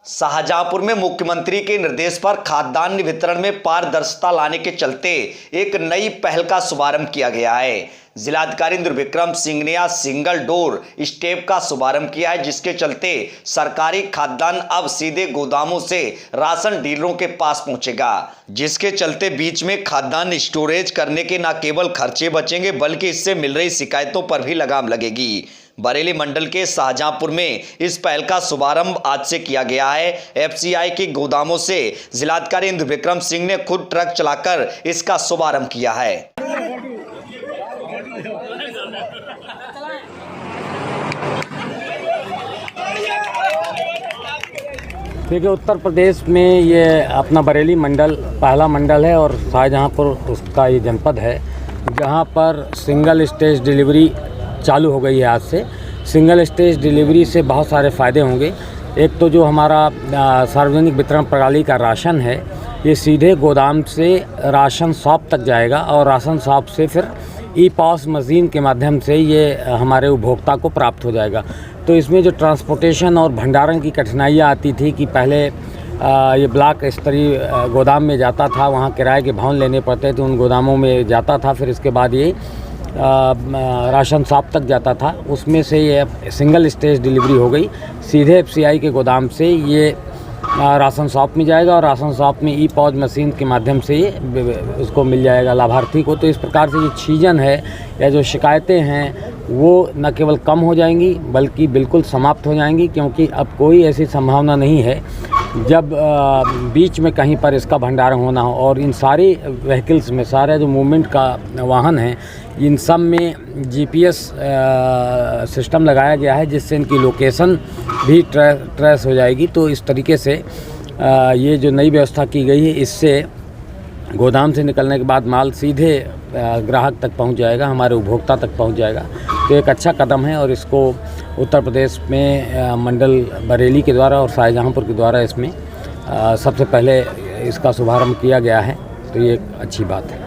शाहजहांपुर में मुख्यमंत्री के निर्देश पर खाद्यान्न वितरण में पारदर्शिता लाने के चलते एक नई पहल का शुभारंभ किया गया है। जिलाधिकारी इंद्रविक्रम सिंह ने आज सिंगल डोर स्टेप का शुभारंभ किया है, जिसके चलते सरकारी खाद्यान्न अब सीधे गोदामों से राशन डीलरों के पास पहुंचेगा, जिसके चलते बीच में खाद्यान्न स्टोरेज करने के न केवल खर्चे बचेंगे बल्कि इससे मिल रही शिकायतों पर भी लगाम लगेगी। बरेली मंडल के शाहजहांपुर में इस पहल का शुभारंभ आज से किया गया है। एफसीआई के गोदामों से जिलाधिकारी इंद्रविक्रम सिंह ने खुद ट्रक चलाकर इसका शुभारंभ किया है। देखिए, उत्तर प्रदेश में ये अपना बरेली मंडल पहला मंडल है और शाहजहांपुर उसका ये जनपद है, जहाँ पर सिंगल स्टेज डिलीवरी चालू हो गई है। आज से सिंगल स्टेज डिलीवरी से बहुत सारे फ़ायदे होंगे। एक तो जो हमारा सार्वजनिक वितरण प्रणाली का राशन है, ये सीधे गोदाम से राशन शॉप तक जाएगा और राशन शॉप से फिर ई-पॉस मशीन के माध्यम से ये हमारे उपभोक्ता को प्राप्त हो जाएगा। तो इसमें जो ट्रांसपोर्टेशन और भंडारण की कठिनाइयाँ आती थी कि पहले ये ब्लॉक स्तरीय गोदाम में जाता था, वहाँ किराए के भवन लेने पड़ते थे, उन गोदामों में जाता था, फिर इसके बाद ये राशन शॉप तक जाता था। उसमें से ये सिंगल स्टेज डिलीवरी हो गई, सीधे एफसीआई के गोदाम से ये राशन शॉप में जाएगा और राशन शॉप में ई-पॉस मशीन के माध्यम से ये उसको मिल जाएगा लाभार्थी को। तो इस प्रकार से जो छीजन है या जो शिकायतें हैं वो न केवल कम हो जाएंगी बल्कि बिल्कुल समाप्त हो जाएंगी, क्योंकि अब कोई ऐसी संभावना नहीं है जब बीच में कहीं पर इसका भंडारण होना हो। और इन सारी व्हीकल्स में, सारे जो मूवमेंट का वाहन हैं, इन सब में जीपीएस सिस्टम लगाया गया है, जिससे इनकी लोकेशन भी ट्रेस हो जाएगी। तो इस तरीके से ये जो नई व्यवस्था की गई है, इससे गोदाम से निकलने के बाद माल सीधे ग्राहक तक पहुंच जाएगा, हमारे उपभोक्ता तक पहुंच जाएगा। तो एक अच्छा कदम है और इसको उत्तर प्रदेश में मंडल बरेली के द्वारा और शाहजहांपुर के द्वारा इसमें सबसे पहले इसका शुभारंभ किया गया है। तो ये एक अच्छी बात है।